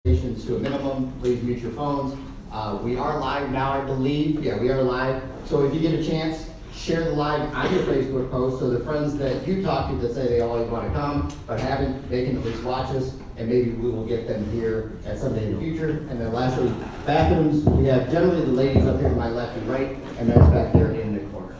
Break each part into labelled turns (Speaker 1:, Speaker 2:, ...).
Speaker 1: To a minimum, please mute your phones. We are live now, I believe. Yeah, we are live. So if you get a chance, share the live on your Facebook post so the friends that you talk to that say they always want to come but haven't, they can at least watch us, and maybe we will get them here at some day in the future. And then lastly, bathrooms. We have generally the ladies up here to my left and right, and that's back there in the corner.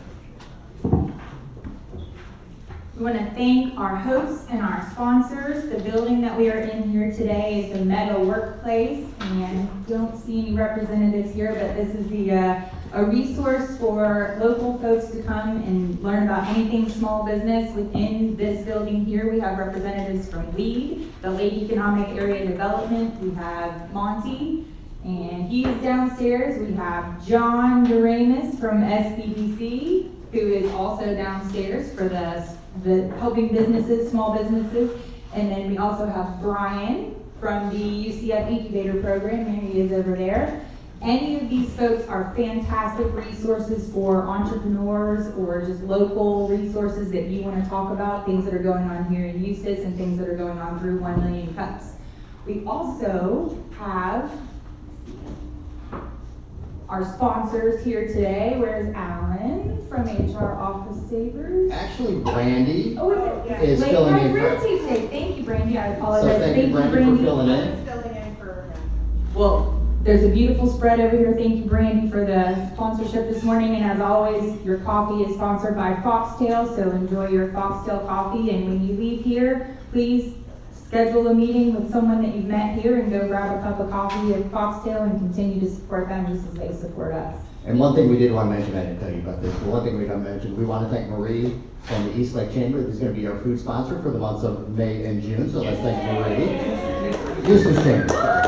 Speaker 2: We want to thank our hosts and our sponsors. The building that we are in here today is the Meta Workplace, and don't see any representatives here, but this is a resource for local folks to come and learn about anything small business within this building here. We have representatives from LEAD, the Lake Economic Area Development. We have Monty, and he is downstairs. We have John Doremus from SBDC, who is also downstairs for the helping businesses, small businesses. And then we also have Brian from the UCF Incubator Program, and he is over there. Any of these folks are fantastic resources for entrepreneurs or just local resources that you want to talk about, things that are going on here in Eustis and things that are going on through 1 Million Cups. We also have our sponsors here today. Where's Alan from HR Office Savers?
Speaker 1: Actually, Brandy
Speaker 2: is
Speaker 1: filling in for
Speaker 2: Brandy today. Thank you, Brandy. I apologize.
Speaker 1: So thank you, Brandy, for filling in.
Speaker 3: Filling in for him.
Speaker 2: Well, there's a beautiful spread over here. Thank you, Brandy, for the sponsorship this morning. And as always, your coffee is sponsored by Foxtail, so enjoy your Foxtail coffee. And when you leave here, please schedule a meeting with someone that you've met here and go grab a cup of coffee at Foxtail and continue to support them just as they support us.
Speaker 1: And one thing we did want to mention, I didn't tell you about this, but one thing we didn't mention, we want to thank Marie from the East Lake Chamber, who's going to be our food sponsor for the months of May and June, so let's thank Marie. Eustis Chamber.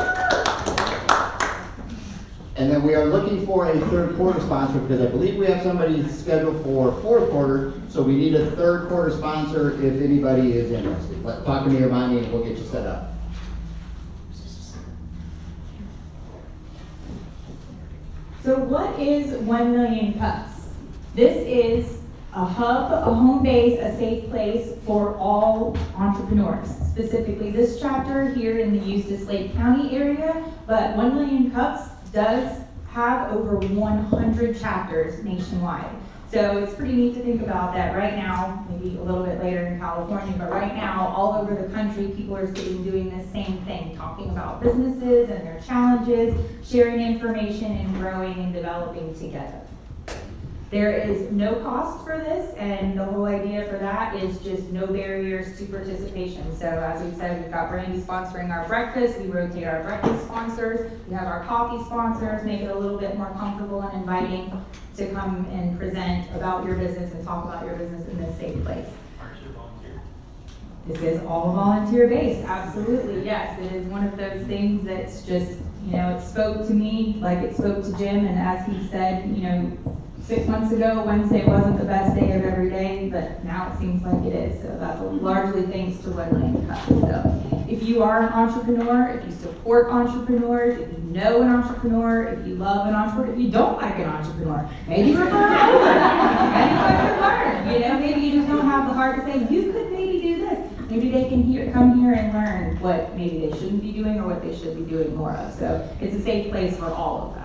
Speaker 1: And then we are looking for a third quarter sponsor because I believe we have somebody scheduled for fourth quarter, so we need a third quarter sponsor if anybody is interested. Talk to me or Monty and we'll get you set up.
Speaker 2: So what is 1 Million Cups? This is a hub, a home base, a safe place for all entrepreneurs. Specifically this chapter here in the Eustis Lake County area, but 1 Million Cups does have over 100 chapters nationwide. So it's pretty neat to think about that right now, maybe a little bit later in California, but right now, all over the country, people are sitting doing the same thing, talking about businesses and their challenges, sharing information and growing and developing together. There is no cost for this, and the whole idea for that is just no barriers to participation. So as we said, we've got Brandy sponsoring our breakfast, we rotate our breakfast sponsors, we have our coffee sponsors, make it a little bit more comfortable and inviting to come and present about your business and talk about your business in this safe place.
Speaker 4: Aren't you a volunteer?
Speaker 2: This is all volunteer based, absolutely, yes. It is one of those things that's just, it spoke to me like it spoke to Jim, and as he said, 6 months ago, Wednesday wasn't the best day of every day, but now it seems like it is. So that's largely thanks to 1 Million Cups. So if you are an entrepreneur, if you support entrepreneurs, if you know an entrepreneur, if you love an entrepreneur, if you don't like an entrepreneur, maybe refer them over. Maybe learn. Maybe you just don't have the heart to say, you could maybe do this. Maybe they can come here and learn what maybe they shouldn't be doing or what they should be doing more of. So it's a safe place for all of that.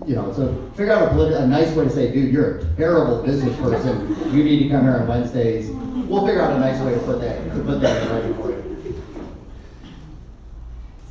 Speaker 1: Yeah, so figure out a nice way to say, dude, you're a terrible business person. You need to come here on Wednesdays. We'll figure out a nice way to put that in writing for you.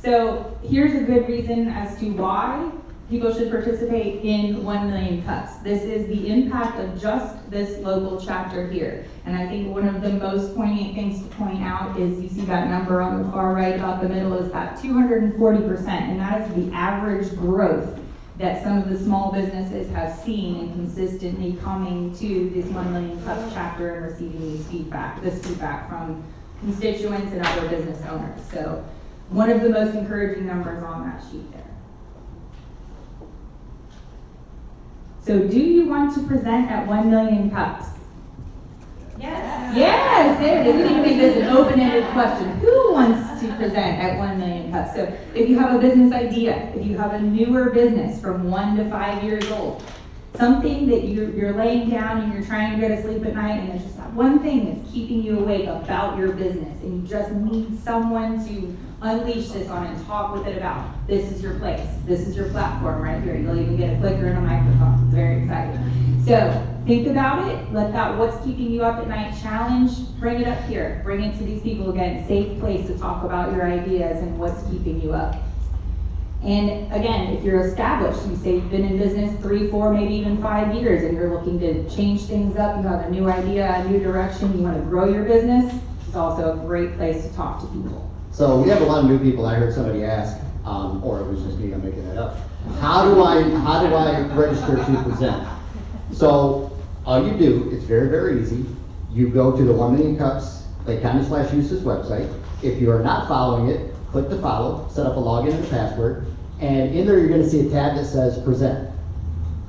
Speaker 2: So here's a good reason as to why people should participate in 1 Million Cups. This is the impact of just this local chapter here. And I think one of the most poignant things to point out is you see that number on the far right about the middle is that 240%, and that is the average growth that some of the small businesses have seen and consistently coming to this 1 Million Cups chapter and receiving this feedback from constituents and other business owners. So one of the most encouraging numbers on that sheet there. So do you want to present at 1 Million Cups?
Speaker 3: Yes.
Speaker 2: Yes, there it is. We need to make this an open-ended question. Who wants to present at 1 Million Cups? So if you have a business idea, if you have a newer business from 1 to 5 years old, something that you're laying down and you're trying to go to sleep at night, and there's just that one thing that's keeping you awake about your business, and you just need someone to unleash this on and talk with it about, this is your place, this is your platform right here. You'll even get a clicker and a microphone. It's very exciting. So think about it, let that what's keeping you up at night challenge, bring it up here, bring it to these people again, safe place to talk about your ideas and what's keeping you up. And again, if you're established, you say you've been in business 3, 4, maybe even 5 years, and you're looking to change things up, you have a new idea, a new direction, you want to grow your business, it's also a great place to talk to people.
Speaker 1: So we have a lot of new people. I heard somebody ask, or it was just me, I'm making that up. How do I register to present? So all you do, it's very, very easy. You go to the 1 Million Cups Lake County/Eustis website. If you are not following it, click to follow, set up a login and a password, and in there you're going to see a tab that says present.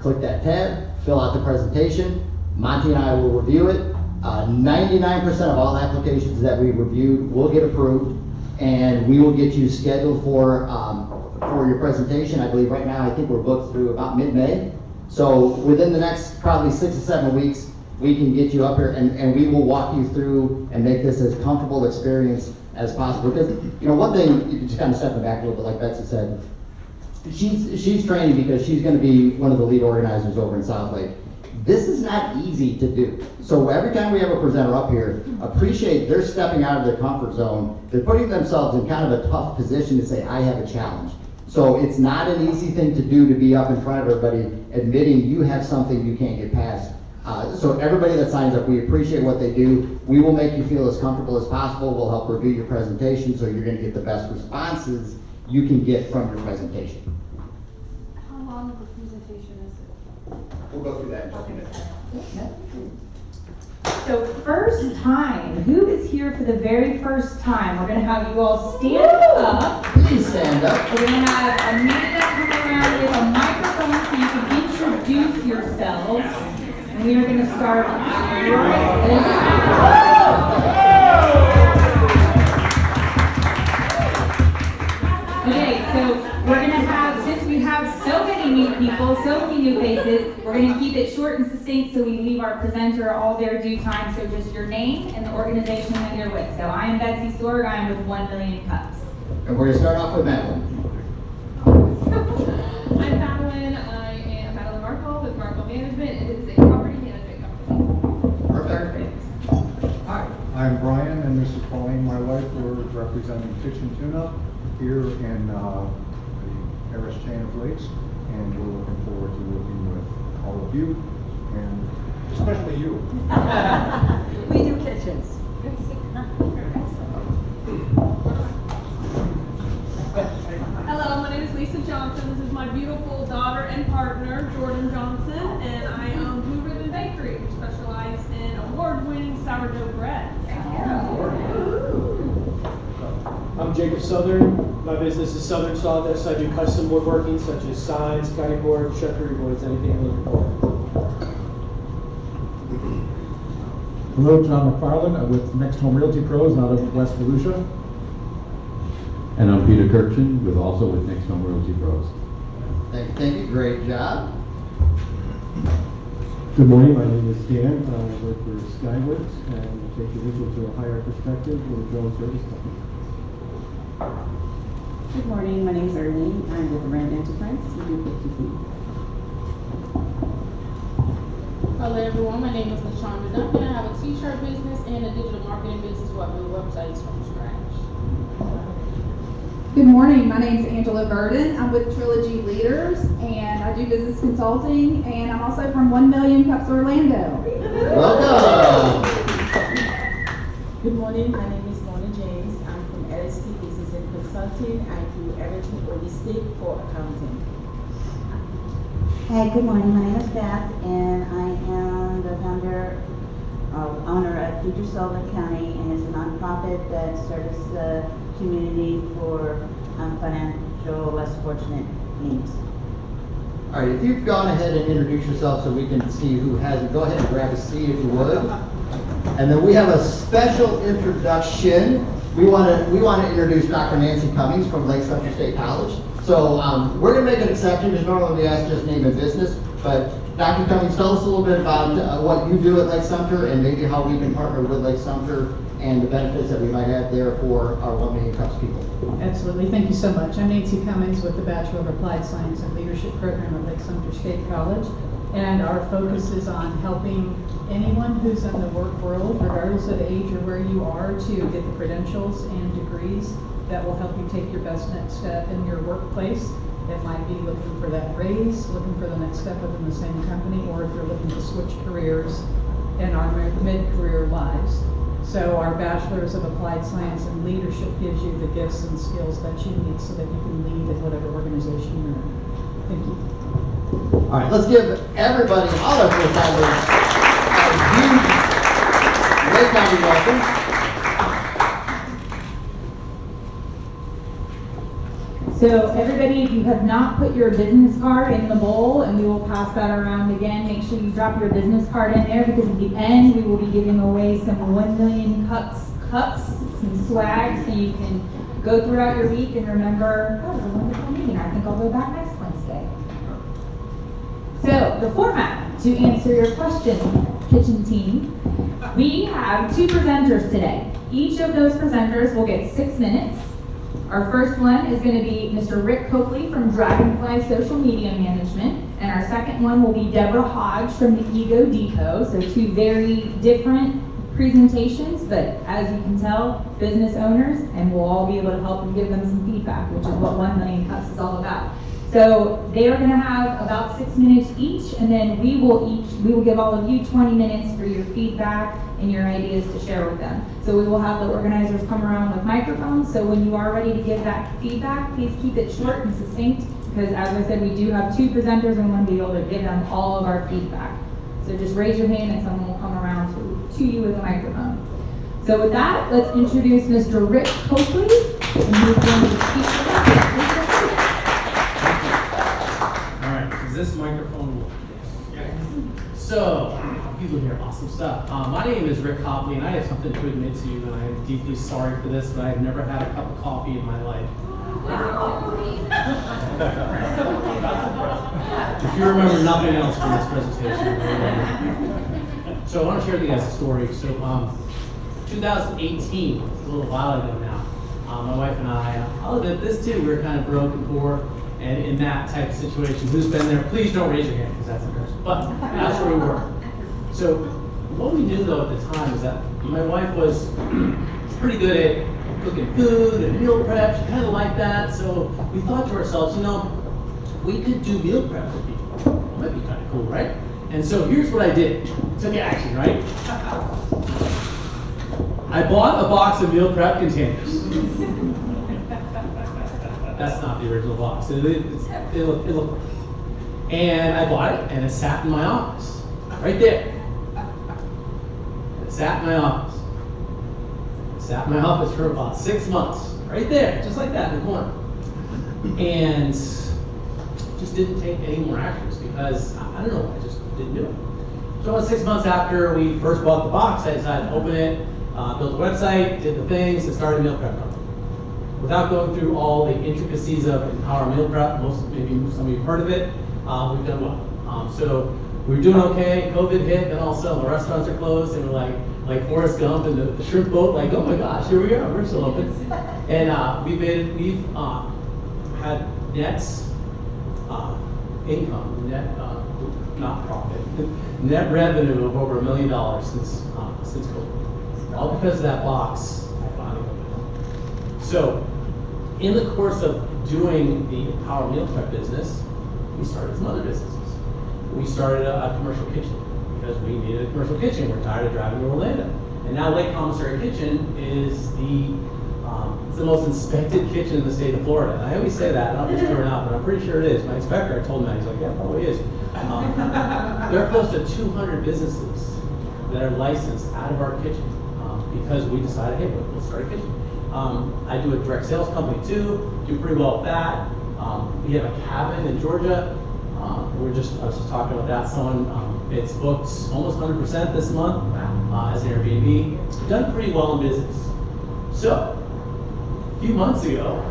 Speaker 1: Click that tab, fill out the presentation. Monty and I will review it. 99% of all applications that we reviewed will get approved, and we will get you scheduled for your presentation. I believe right now, I think we're booked through about mid-May. So within the next probably 6 to 7 weeks, we can get you up here and we will walk you through and make this as comfortable experience as possible. Because, you know, one thing, just kind of stepping back a little bit, like Betsy said, she's training because she's going to be one of the lead organizers over in South Lake. This is not easy to do. So every time we have a presenter up here, appreciate they're stepping out of their comfort zone. They're putting themselves in kind of a tough position to say, I have a challenge. So it's not an easy thing to do to be up in front of everybody admitting you have something you can't get past. So everybody that signs up, we appreciate what they do. We will make you feel as comfortable as possible. We'll help review your presentation so you're going to get the best responses you can get from your presentation.
Speaker 3: How long of a presentation is it?
Speaker 1: We'll go through that in just a minute.
Speaker 2: So first time, who is here for the very first time? We're going to have you all stand up.
Speaker 1: Please stand up.
Speaker 2: We're going to have Amanda come around with a microphone so you can introduce yourselves. And we are going to start right Okay, so we're going to have, since we have so many new people, so many new faces, we're going to keep it short and succinct so we leave our presenter all their due time. So just your name and the organization that you're with. So I am Betsy Sorg, I am with 1 Million Cups.
Speaker 1: And we're going to start off with Madeline.
Speaker 3: I'm Madeline. I am Madeline Markle with Markle Management. It is a property management company.
Speaker 1: Perfect. All right.
Speaker 4: I'm Brian, and this is Pauline, my wife. We're representing Kitchen Tune-Up here in the Harris chain of lakes, and we're looking forward to working with all of you, and especially you.
Speaker 3: We do kitchens. Hello, my name is Lisa Johnson. This is my beautiful daughter and partner, Jordan Johnson, and I own Blue Ribbon Bakery. We specialize in award-winning sourdough bread.
Speaker 5: I'm Jacob Southern. My business is Southern Sawdust. I do custom woodworking such as signs, cutting board, charcuterie boards, anything you're looking for.
Speaker 6: Hello, John McFarland. I'm with Next Home Realty Pros out of West Volusia.
Speaker 7: And I'm Peter Kirkchin, also with Next Home Realty Pros.
Speaker 1: Thank you. Great job.
Speaker 8: Good morning, my name is Dan. I work for Skyworks and take the visual to a higher perspective with a drone service company.
Speaker 9: Good morning, my name is Arlene. I'm with Rand Enterprise. We do 50 feet.
Speaker 10: Hello everyone, my name is LaShonda Duncan. I have a t-shirt business and a digital marketing business where I build websites from scratch.
Speaker 11: Good morning, my name is Angela Burden. I'm with Trilogy Leaders and I do business consulting, and I'm also from 1 Million Cups Orlando.
Speaker 1: Welcome.
Speaker 9: Good morning, my name is Mona James. I'm from LSC Business and Consulting. I do everything holistic for accounting.
Speaker 12: Hi, good morning. My name is Beth, and I am the owner of Future Solar County, and it's a nonprofit that serves the community for financial less fortunate needs.
Speaker 1: All right, if you've gone ahead and introduced yourself so we can see who hasn't, go ahead and grab a seat if you would. And then we have a special introduction we want to introduce Dr. Nancy Cummings from Lake Central State College. So we're going to make an exception because normally we ask just name and business. But Dr. Cummings, tell us a little bit about what you do at Lake Sumter and maybe how we can partner with Lake Sumter and the benefits that we might have there for our 1 Million Cups people.
Speaker 13: Absolutely. Thank you so much. I'm Nancy Cummings with the Bachelor of Applied Science and Leadership program at Lake Sumter State College. And our focus is on helping anyone who's in the work world, regardless of age or where you are, to get the credentials and degrees that will help you take your best next step in your workplace. It might be looking for that raise, looking for the next step within the same company, or if you're looking to switch careers in our mid-career lives. So our Bachelors of Applied Science and Leadership gives you the gifts and skills that you need so that you can lead in whatever organization you're in. Thank you.
Speaker 1: All right, let's give everybody, all our first timers, a huge Lake County welcome.
Speaker 2: So everybody, if you have not put your business card in the bowl, and we will pass that around again, make sure you drop your business card in there, because at the end, we will be giving away some 1 Million Cups, some swag, so you can go throughout your week and remember, oh, it was a wonderful meeting. I think I'll go back next Wednesday. So the format to answer your question, kitchen team, we have 2 presenters today. Each of those presenters will get 6 minutes. Our first one is going to be Mr. Rick Coakley from Dragonfly Social Media Management, and our second one will be Deborah Hodge from the Ego Depot. So 2 very different presentations, but as you can tell, business owners, and we'll all be able to help and give them some feedback, which is what 1 Million Cups is all about. So they are going to have about 6 minutes each, and then we will give all of you 20 minutes for your feedback and your ideas to share with them. So we will have the organizers come around with microphones, so when you are ready to give that feedback, please keep it short and succinct, because as I said, we do have 2 presenters and we want to be able to give them all of our feedback. So just raise your hand and someone will come around to you with a microphone. So with that, let's introduce Mr. Rick Coakley, and he's going to speak with us.
Speaker 14: This microphone will. Yes. So, people here, awesome stuff. My name is Rick Copley, and I have something to admit to you, and I am deeply sorry for this, but I've never had a cup of coffee in my life. If you remember nothing else from this presentation. So I want to share with you guys a story. So 2018, a little while ago now, my wife and I'll admit this too, we were kind of broke and poor. And in that type of situation, who's been there? Please don't raise your hand, because that's embarrassing. But that's where we were. So what we knew though at the time is that my wife was pretty good at cooking food and meal prep. She kind of liked that. So we thought to ourselves, we could do meal prep for people. That might be kind of cool, right? And so here's what I did. Took action, right? I bought a box of meal prep containers. That's not the original box. It looked. And I bought it, and it sat in my office, right there. It sat in my office. It sat in my office for about 6 months, right there, just like that in the corner. And just didn't take any more actions because I don't know, I just didn't do it. So about 6 months after we first bought the box, I decided to open it, built a website, did the things, and started a meal prep company. Without going through all the intricacies of Empower Meal Prep, maybe some of you have heard of it, we've done well. So we were doing okay, COVID hit, then all of a sudden the restaurants are closed, and we're like Forrest Gump and the shrimp boat, like, oh my gosh, here we are, we're still open. And we've had net income, not profit, net revenue of over $1 million since COVID. All because of that box I finally opened. So, in the course of doing the Empower Meal Prep business, we started some other businesses. We started a commercial kitchen because we needed a commercial kitchen. We're tired of driving to Orlando. And now Lake Commissary Kitchen is it's the most inspected kitchen in the state of Florida. And I always say that, I don't know if it's true or not, but I'm pretty sure it is. My inspector, I told him that, he's like, yeah, it probably is. There are close to 200 businesses that are licensed out of our kitchen because we decided, hey, we'll start a kitchen. I do a direct sales company too, do pretty well with that. We have a cabin in Georgia. I was just talking about that. It's booked almost 100% this month as an Airbnb. We've done pretty well in business. So, a few months ago,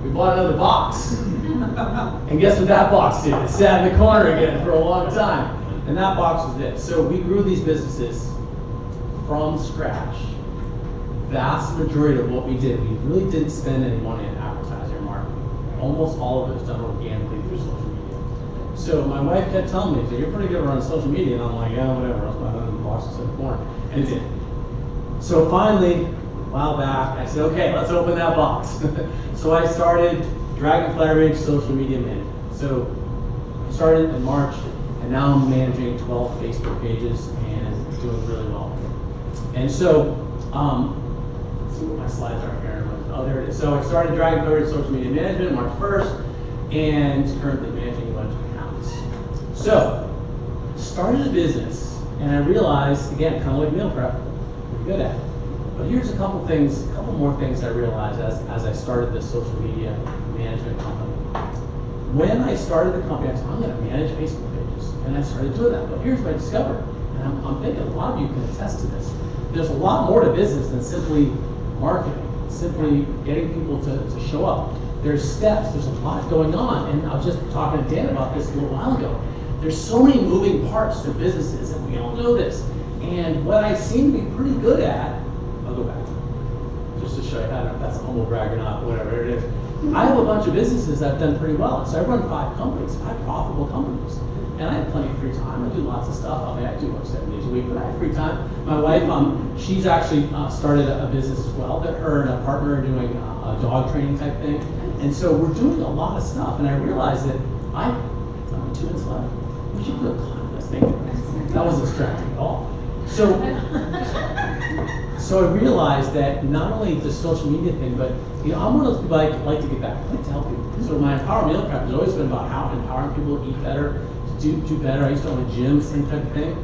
Speaker 14: we bought another box. And guess what that box did? It sat in the corner again for a long time. And that box was this. So we grew these businesses from scratch. Vast majority of what we did, we really didn't spend any money on advertising or marketing. Almost all of it was done organically through social media. So my wife kept telling me, "You're pretty good around social media," and I'm like, "Yeah, whatever. I'll buy another box in the corner," and it did. So finally, a while back, I said, "Okay, let's open that box." So I started Dragonfly Ridge Social Media Management. So I started in March, and now I'm managing 12 Facebook pages and doing really well. And so, let's see what my slides are here. Oh, there it is. So I started Dragonfly Ridge Social Media Management March 1st, and currently managing a bunch of accounts. So, started a business, and I realized, again, kind of like meal prep, pretty good at it. But here's a couple more things I realized as I started this social media management company. When I started the company, I said, I'm going to manage Facebook pages. And I started doing that. But here's what I discovered. And I'm thinking a lot of you can attest to this. There's a lot more to business than simply marketing, simply getting people to show up. There's steps, there's a lot going on. And I was just talking to Dan about this a little while ago. There's so many moving parts to businesses, and we all know this. And what I seem to be pretty good at, I'll go back, just to show you, I don't know if that's a humble brag or not, whatever it is. I have a bunch of businesses that have done pretty well. So I run 5 companies, 5 profitable companies. And I have plenty of free time. I do lots of stuff. I mean, I do work 7 days a week, but I have free time. My wife, she's actually started a business as well. That her and a partner are doing a dog training type thing. And so we're doing a lot of stuff. And I realized that I'm 2 minutes left. We should do a clock this thing. That wasn't distracting at all. So I realized that not only the social media thing, but I'm one of those people I like to give back. I like to help people. So my Empower Meal Prep has always been about how empowering people to eat better, to do better. I used to own a gym, same type of thing.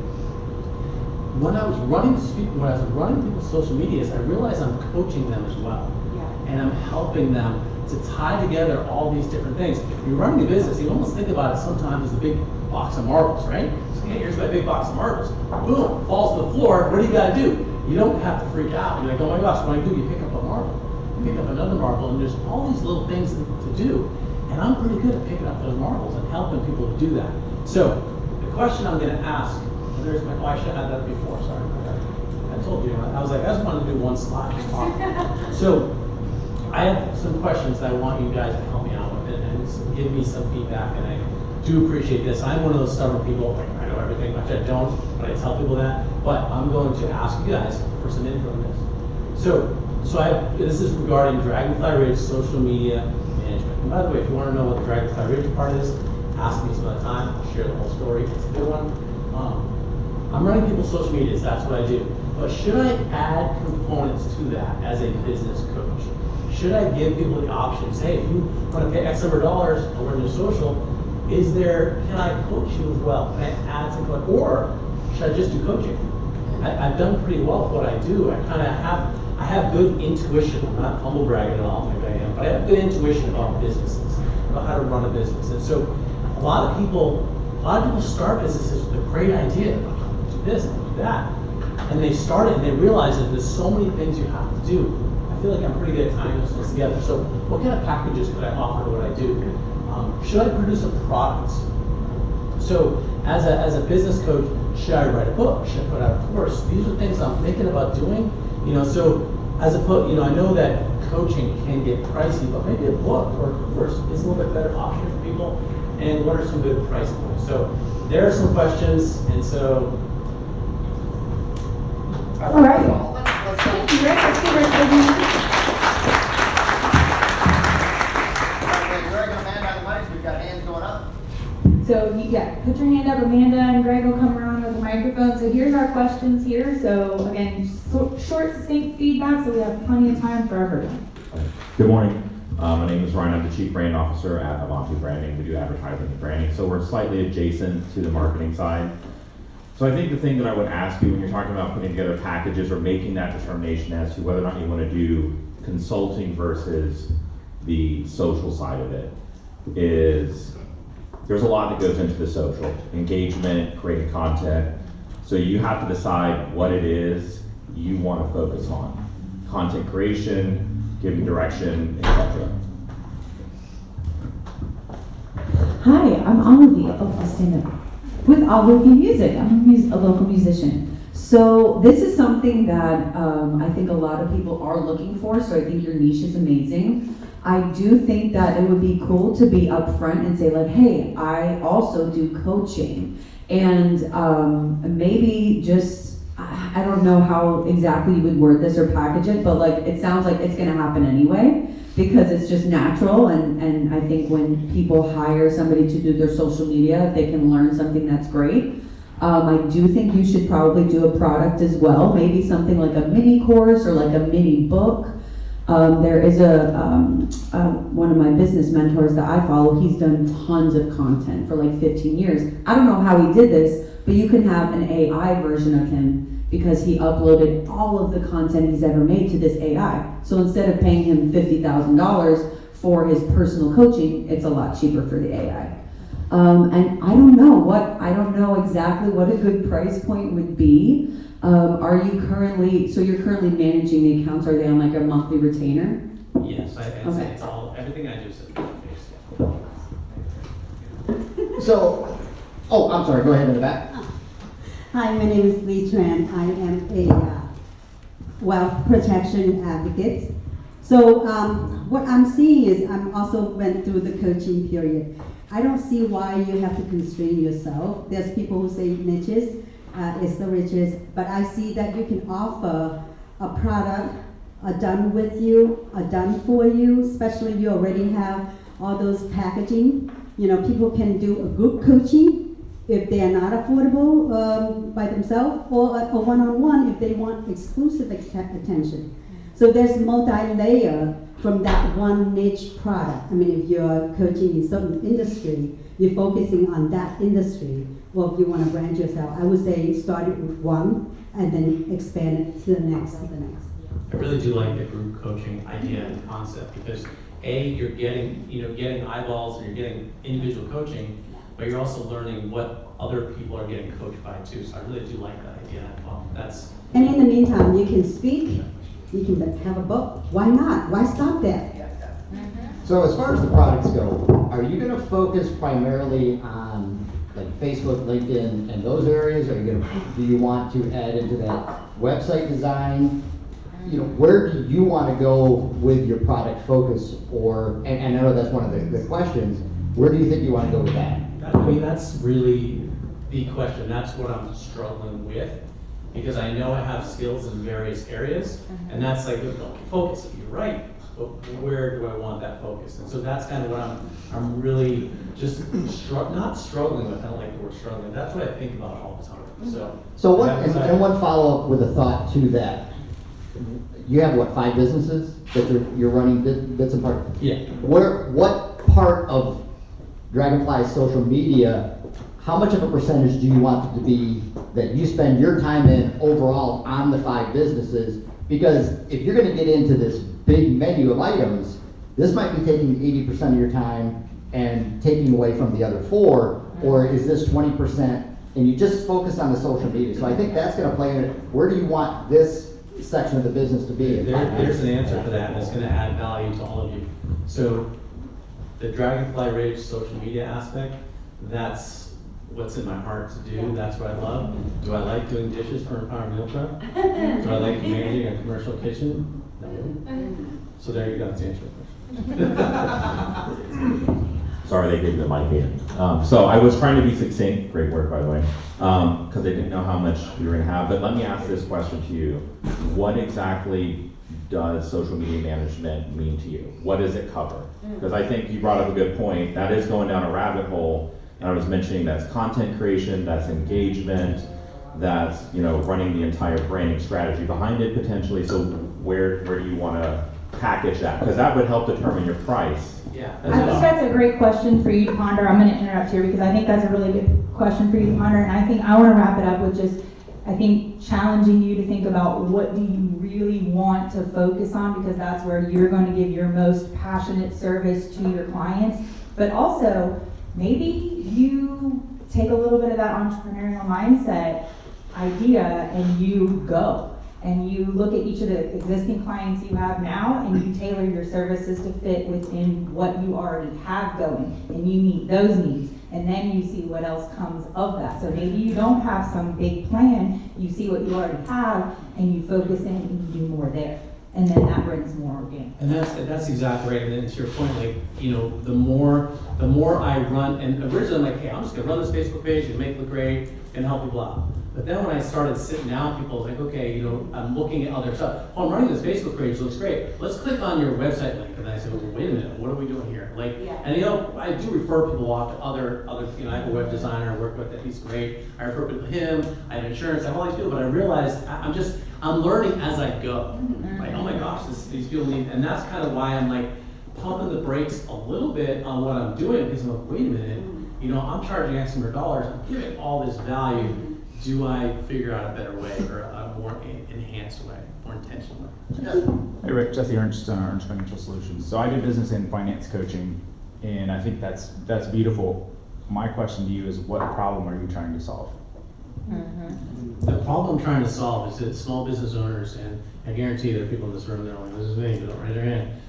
Speaker 14: When I was running people's social medias, I realized I'm coaching them as well. Yeah. And I'm helping them to tie together all these different things. If you're running a business, you almost think about it sometimes as a big box of marbles, right? So, hey, here's my big box of marbles. Boom, falls to the floor. What do you got to do? You don't have to freak out. You're like, oh my gosh, what do I do? You pick up a marble, you pick up another marble, and there's all these little things to do. And I'm pretty good at picking up those marbles and helping people to do that. So the question I'm going to ask, there's my, I should have had that before, sorry. I told you, I was like, I just wanted to do one slide. So I have some questions that I want you guys to help me out with and give me some feedback, and I do appreciate this. I'm one of those stubborn people, like I know everything, which I don't, but I tell people that. But I'm going to ask you guys for some input on this. So this is regarding Dragonfly Ridge social media management. And by the way, if you want to know what the Dragonfly Ridge part is, ask me some other time. I'll share the whole story. It's a good one. I'm running people's social medias. That's what I do. But should I add components to that as a business coach? Should I give people the options? Hey, if you want to pay X number of dollars to run your social, can I coach you as well? Can I add some components? Or should I just do coaching? I've done pretty well with what I do. I have good intuition. I'm not humble bragging at all, maybe I am, but I have good intuition about businesses, about how to run a business. And so a lot of people start businesses with a great idea. Do this, do that. And they start it and they realize that there's so many things you have to do. I feel like I'm pretty good at tying those things together. So what kind of packages could I offer to what I do? Should I produce a product? So as a business coach, should I write a book? Should I put out a course? These are things I'm thinking about doing. So I know that coaching can get pricey, but maybe a book or a course is a little bit better option for people. And what are some good price points? So there are some questions, and so.
Speaker 2: All right. Thank you, Rick. Let's give Rick a big hand.
Speaker 1: Greg and Amanda on the mics, we've got hands going up.
Speaker 2: So put your hand up. Amanda and Greg will come around with the microphone. So here's our questions here. So again, short, succinct feedback, so we have plenty of time for everyone.
Speaker 15: Good morning. My name is Ryan. I'm the Chief Brand Officer at Avanti Branding. We do advertising and branding, so we're slightly adjacent to the marketing side. So I think the thing that I would ask you when you're talking about putting together packages or making that determination as to whether or not you want to do consulting versus the social side of it is there's a lot that goes into the social. Engagement, creating content. So you have to decide what it is you want to focus on. content creation, giving direction, etc.
Speaker 16: Hi, I'm Olivia. Oh, I'll stand up. With Olivia Music. I'm a local musician. So this is something that I think a lot of people are looking for, so I think your niche is amazing. I do think that it would be cool to be upfront and say like, hey, I also do coaching. And maybe just, I don't know how exactly you would word this or package it, but like, it sounds like it's gonna happen anyway, because it's just natural, and I think when people hire somebody to do their social media, if they can learn something, that's great. I do think you should probably do a product as well, maybe something like a mini course or like a mini book. There is one of my business mentors that I follow, he's done tons of content for like 15 years. I don't know how he did this, but you can have an AI version of him because he uploaded all of the content he's ever made to this AI. So instead of paying him $50,000 for his personal coaching, it's a lot cheaper for the AI. And I don't know exactly what a good price point would be. You're currently managing the accounts, are they on like a monthly retainer?
Speaker 14: Yes, I'd say it's all, everything I do is based.
Speaker 1: So, I'm sorry, go ahead in the back.
Speaker 17: Hi, my name is Lee Tran. I am a wealth protection advocate. So what I'm seeing is I'm also went through the coaching period. I don't see why you have to constrain yourself. There's people who say niches is the riches, but I see that you can offer a product, a done with you, a done for you, especially you already have all those packaging. You know, people can do a group coaching if they are not affordable by themselves, or a one-on-one if they want exclusive attention. So there's multi-layer from that one niche product. I mean, if you're coaching in certain industry, you're focusing on that industry. Well, if you want to brand yourself, I would say start it with one and then expand it to the next and the next.
Speaker 14: I really do like the group coaching idea and concept because you're getting eyeballs and you're getting individual coaching, but you're also learning what other people are getting coached by too. So I really do like that idea.
Speaker 17: And in the meantime, you can speak, you can have a book. Why not? Why stop there?
Speaker 1: So as far as the products go, are you gonna focus primarily on like Facebook, LinkedIn, and those areas? Do you want to add into that website design? Where do you want to go with your product focus? And I know that's one of the questions. Where do you think you want to go with that?
Speaker 14: That's really the question. That's what I'm struggling with because I know I have skills in various areas, and that's like, okay, focus. You're right, but where do I want that focus? And so that's kind of what I'm really just not struggling with. I don't like the word struggling. That's what I think about all the time. So
Speaker 1: one follow up with a thought to that. You have 5 businesses that you're running bits and parts?
Speaker 14: Yeah.
Speaker 1: What part of Dragonfly's social media, how much of a percentage do you want it to be that you spend your time in overall on the 5 businesses? Because if you're gonna get into this big menu of items, this might be taking 80% of your time and taking away from the other 4, or is this 20% and you just focus on the social media? So I think that's gonna play in it. Where do you want this section of the business to be?
Speaker 14: There's an answer for that, and it's going to add value to all of you. So the Dragonfly Ridge social media aspect, that's what's in my heart to do. That's what I love. Do I like doing dishes for Empower Meal Prep? Do I like managing a commercial kitchen? No. So there you go, that's the answer to the question.
Speaker 15: Sorry, they gave me the mic in. So I was trying to be succinct. Great work, by the way, because I didn't know how much you were going to have. But let me ask this question to you. What exactly does social media management mean to you? What does it cover? Because I think you brought up a good point. That is going down a rabbit hole. And I was mentioning that's content creation, that's engagement, that's running the entire branding strategy behind it potentially. So where do you want to package that? Because that would help determine your price.
Speaker 14: Yeah.
Speaker 2: I think that's a great question for you to ponder. I'm going to interrupt here because I think that's a really good question for you to ponder, and I think I want to wrap it up with just, I think, challenging you to think about what do you really want to focus on, because that's where you're going to give your most passionate service to your clients. But also, maybe you take a little bit of that entrepreneurial mindset idea and you go. And you look at each of the existing clients you have now, and you tailor your services to fit within what you already have going, and you meet those needs. And then you see what else comes of that. So maybe you don't have some big plan, you see what you already have, and you focus in and you do more there. And then that brings more organic.
Speaker 14: And that's exactly right. And then to your point, like, you know, the more I run, and originally I'm like, hey, I'm just gonna run this Facebook page and make it look great and help people out. But then when I started sitting down, people was like, okay, you know, I'm looking at other stuff. Oh, I'm running this Facebook page, it looks great. Let's click on your website link. And then I said, well, wait a minute, what are we doing here? Like, and you know, I do refer people off to other, you know, I have a web designer I work with that he's great. I refer people to him, I have insurance, I have all these people, but I realized I'm learning as I go. Like, oh my gosh, these people need, and that's kind of why I'm like pumping the brakes a little bit on what I'm doing, because I'm like, wait a minute, you know, I'm charging X number of dollars, I'm giving all this value. Do I figure out a better way or a more enhanced way, more intentional way?
Speaker 18: Hey Rick, Jesse Ernst, Ernst Financial Solutions. So I do business in finance coaching, and I think that's beautiful. My question to you is, what problem are you trying to solve?
Speaker 14: The problem I'm trying to solve is that small business owners, and I guarantee there are people in this room that are like, this is me, don't raise their hand,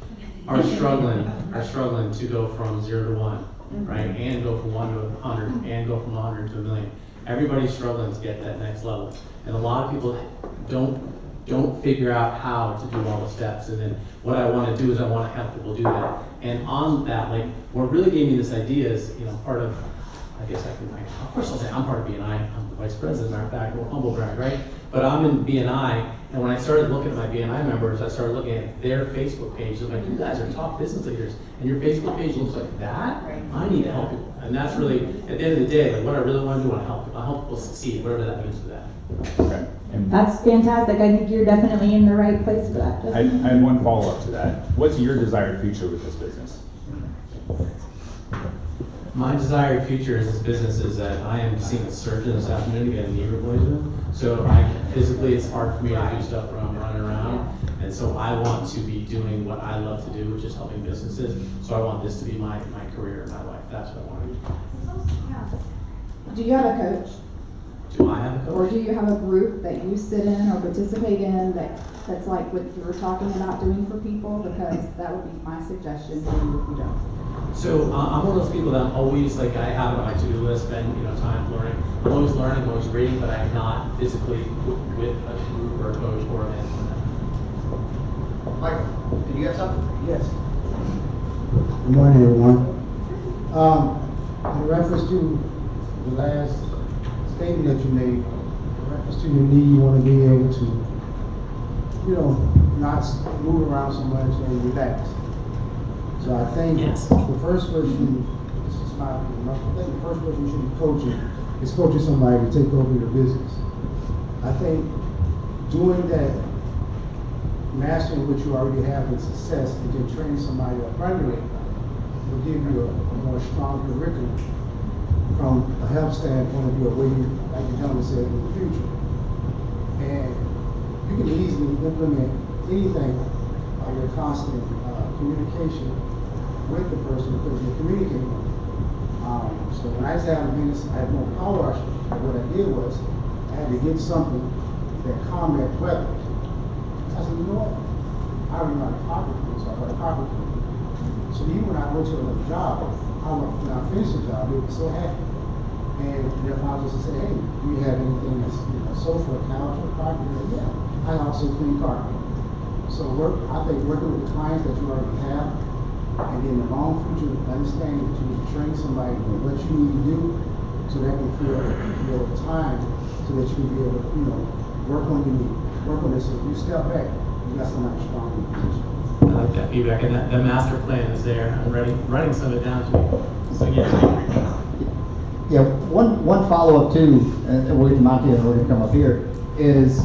Speaker 14: are struggling to go from 0 to 1, right? And go from 1 to 100, and go from 100 to 1 million. Everybody's struggling to get that next level. And a lot of people don't figure out how to do all the steps. And then what I want to do is I want to help people do that. And on that, like, what really gave me this idea is, you know, part of, I guess I can, of course I'll say I'm part of BNI, I'm the vice president, matter of fact, or humble brag, right? But I'm in BNI, and when I started looking at my BNI members, I started looking at their Facebook page. I'm like, you guys are top business leaders, and your Facebook page looks like that? I need to help people. And that's really, at the end of the day, like, what I really want to do, I want to help people succeed, whatever that means for them.
Speaker 18: Okay. And
Speaker 2: That's fantastic. I think you're definitely in the right place for that.
Speaker 18: I had one follow-up to that. What's your desired future with this business?
Speaker 14: My desired future is this business is that I am seeing a surge in this afternoon to get a knee replacement. So physically it's hard for me to do stuff when I'm running around. And so I want to be doing what I love to do, which is helping businesses. So I want this to be my career and my life. That's what I want to do.
Speaker 11: Do you have a coach?
Speaker 14: Do I have a coach?
Speaker 11: Or do you have a group that you sit in or participate in that's like what you were talking about doing for people? Because that would be my suggestion to you if you don't.
Speaker 14: So I'm one of those people that I'm always, like, I have it on my to-do list, spend, you know, time learning. I'm always learning, I'm always reading, but I'm not physically with a group or a coach or a mentor.
Speaker 1: Michael, did you have something?
Speaker 19: Yes. Good morning, everyone. In reference to the last statement that you made, in reference to your need, you want to be able to, you know, not move around so much and relax. So I think the first person, this is my opinion, I think the first person you should be coaching is coaching somebody to take over your business. I think doing that, mastering what you already have with success, and then training somebody up under it will give you a more strong curriculum from a health standpoint of view of where you, like the gentleman said, in the future. And you can easily implement anything by your constant communication with the person because you're communicating with them. So when I was having business, I had no power rush. What I did was I had to get something that combat weather. So I said, you know what? I already know how to copy people, so I got a copy people. So even when I went to another job, when I finished the job, they were so happy. And their mom just said, hey, do you have anything that's, you know, sofa, couch, or carpet? And yeah, I also clean carpet. So I think working with the clients that you already have, and in the long future, understanding that you need to train somebody on what you need to do so that can free up your time so that you can be able to, you know, work on your need, work on this. So if you step back, you got somebody strong in the position.
Speaker 14: I like that feedback, and the master plan is there. I'm writing some of it down to me. So yeah.
Speaker 1: Yeah, one follow-up too, and we'll get to Monty and we're gonna come up here, is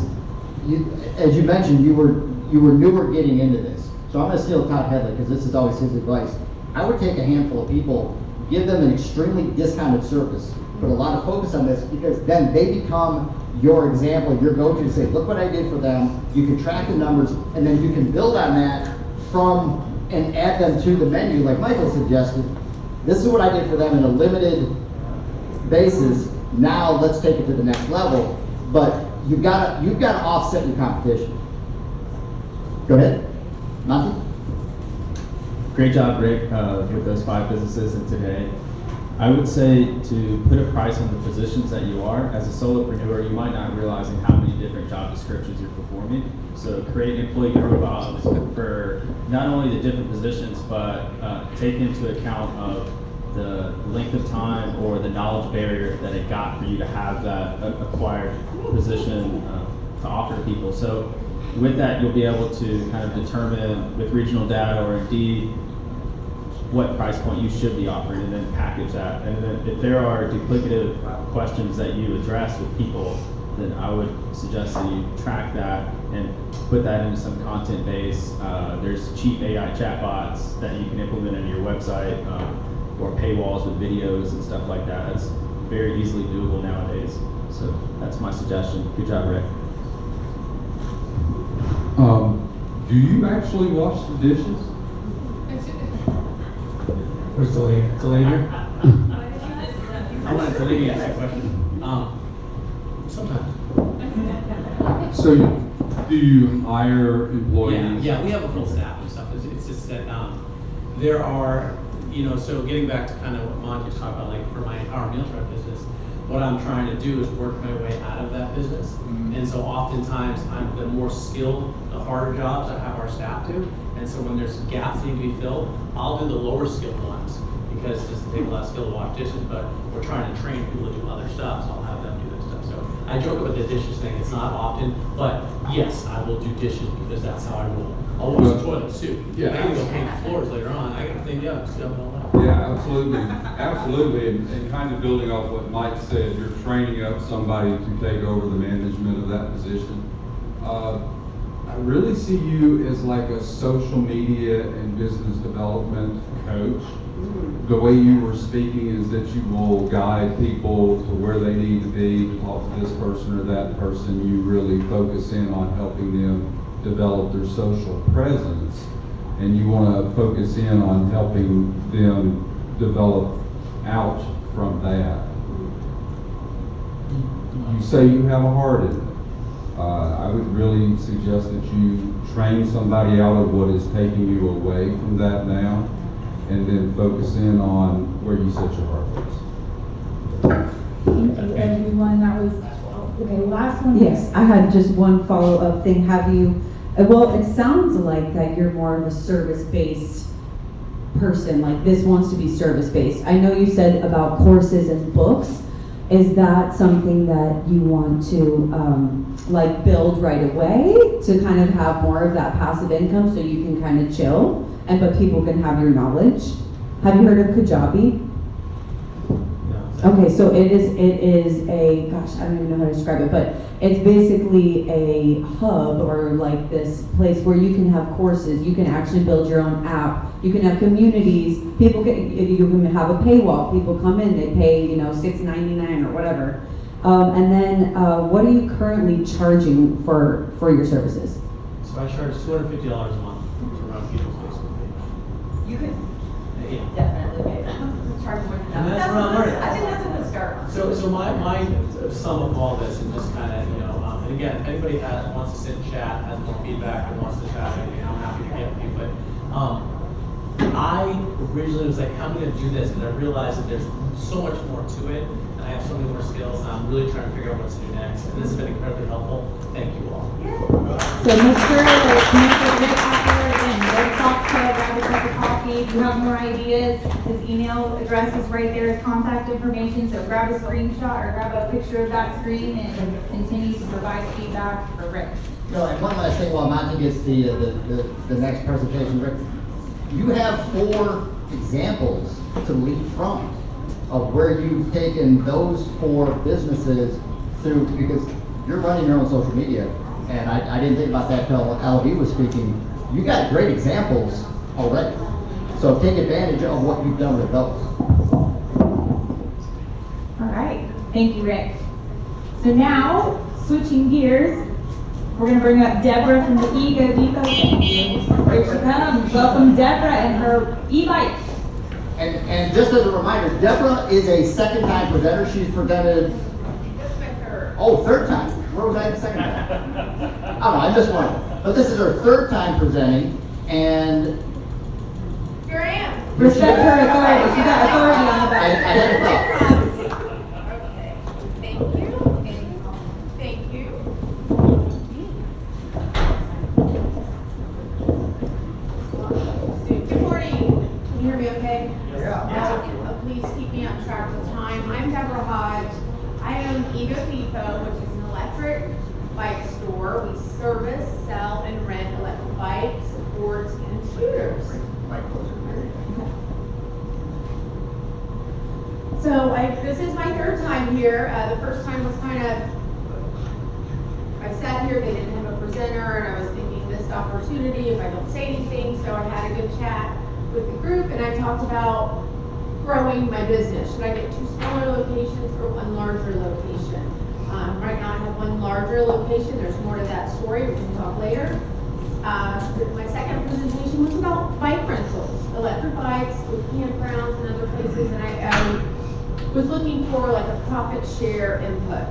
Speaker 1: as you mentioned, you were newer getting into this. So I'm gonna steal Todd Headley because this is always his advice. I would take a handful of people, give them an extremely discounted service, put a lot of focus on this because then they become your example, your go-to to say, look what I did for them. You can track the numbers and then you can build on that and add them to the menu like Michael suggested. This is what I did for them in a limited basis. Now let's take it to the next level. But you've got to offset your competition. Go ahead, Monty.
Speaker 20: Great job, Rick, with those 5 businesses and today. I would say to put a price on the positions that you are. As a solopreneur, you might not realizing how many different job descriptions you're performing. So create employee profiles for not only the different positions, but take into account of the length of time or the knowledge barrier that it got for you to have that acquired position to offer to people. So with that, you'll be able to kind of determine with regional data or Indeed what price point you should be offering, and then package that. And then if there are duplicative questions that you address with people, then I would suggest that you track that and put that into some content base. There's cheap AI chatbots that you can implement into your website, or paywalls with videos and stuff like that. That's very easily doable nowadays. So that's my suggestion. Good job, Rick.
Speaker 7: Do you actually wash the dishes?
Speaker 14: Where's Delaney? Delaney here? I wanted Delaney to ask that question. Sometimes.
Speaker 7: So do you hire employees?
Speaker 14: Yeah, we have a full staff and stuff. It's just that there are, so getting back to kind of what Monty was talking about, like for our meal prep business, what I'm trying to do is work my way out of that business. Mm-hmm. And so oftentimes the more skilled, the harder jobs I have our staff do. And so when there's gaps that need to be filled, I'll do the lower skilled ones because it doesn't take a lot of skill to wash dishes, but we're trying to train people to do other stuff, so I'll have them do that stuff. So I joke about the dishes thing, it's not often, but yes, I will do dishes because that's how I roll. I'll wash the toilets too.
Speaker 7: Yeah,
Speaker 14: I can go paint the floors later on, I gotta clean the oven, stuff and all that.
Speaker 7: Yeah, absolutely, absolutely, and kind of building off what Mike said, you're training up somebody to take over the management of that position. I really see you as like a social media and business development coach. The way you were speaking is that you will guide people to where they need to be, to talk to this person or that person. You really focus in on helping them develop their social presence, and you want to focus in on helping them develop out from that. You say you have a heart in it. I would really suggest that you train somebody out of what is taking you away from that now, and then focus in on where you set your heart is.
Speaker 2: Thank you, everyone. That was, okay, last one.
Speaker 16: Yes, I had just one follow-up thing. Have you, well, it sounds like that you're more of a service-based person, like this wants to be service-based. I know you said about courses and books. Is that something that you want to like build right away to kind of have more of that passive income so you can kind of chill and but people can have your knowledge? Have you heard of Kajabi? Okay, so it is a, gosh, I don't even know how to describe it, but it's basically a hub or like this place where you can have courses, you can actually build your own app, you can have communities, you can have a paywall, people come in, they pay, $6.99 or whatever. And then what are you currently charging for your services?
Speaker 14: So I charge $250 a month to run people's Facebook page.
Speaker 21: You could definitely pay that. Charge more than that.
Speaker 14: And that's what I'm learning.
Speaker 21: I think that's a good start.
Speaker 14: So my sum of all this and just kind of, and again, if anybody wants to sit and chat, has more feedback and wants to chat, I'm happy to get with you. But I originally was like, how am I going to do this? And I realized that there's so much more to it. And I have so many more skills. And I'm really trying to figure out what to do next. And this has been incredibly helpful. Thank you all.
Speaker 2: So make sure that connect with Rick afterwards and go talk to grab a cup of coffee. If you have more ideas, his email address is right there, his contact information. So grab a screenshot or grab a picture of that screen and continue to provide feedback for Rick.
Speaker 1: And one last thing while Monty gets the next presentation, Rick. You have 4 examples to lead from of where you've taken those 4 businesses through, because you're running your own social media, and I didn't think about that until LB was speaking. You got great examples already, so take advantage of what you've done with those.
Speaker 2: All right, thank you, Rick. So now, switching gears, we're going to bring up Deborah from the Ego Depot. Here she comes. Welcome, Deborah, and her e-bike.
Speaker 1: And just as a reminder, Deborah is a second-time presenter. She's presented.
Speaker 21: This is my third.
Speaker 1: Oh, third time. Where was I the second time? I don't know, I missed one. But this is her third time presenting, and
Speaker 3: Here I am.
Speaker 2: Respect her authority, she got authority on the
Speaker 1: I
Speaker 2: back.
Speaker 1: had a thought.
Speaker 3: Okay, thank you, and thank you. Good morning, can you hear me okay? Yeah. Please keep me on track with time. I'm Deborah Hodge. I own Eustis, which is an electric bike store. We service, sell, and rent electric bikes, boards, and scooters. So this is my third time here. The first time was I sat here, they didn't have a presenter, and I was thinking missed opportunity if I don't say anything. So I had a good chat with the group, and I talked about growing my business. Should I get 2 smaller locations or 1 larger location? Right now I have 1 larger location. There's more to that story, we can talk later. My second presentation was about bike rentals, electric bikes with campgrounds and other places, and I was looking for like a profit share input.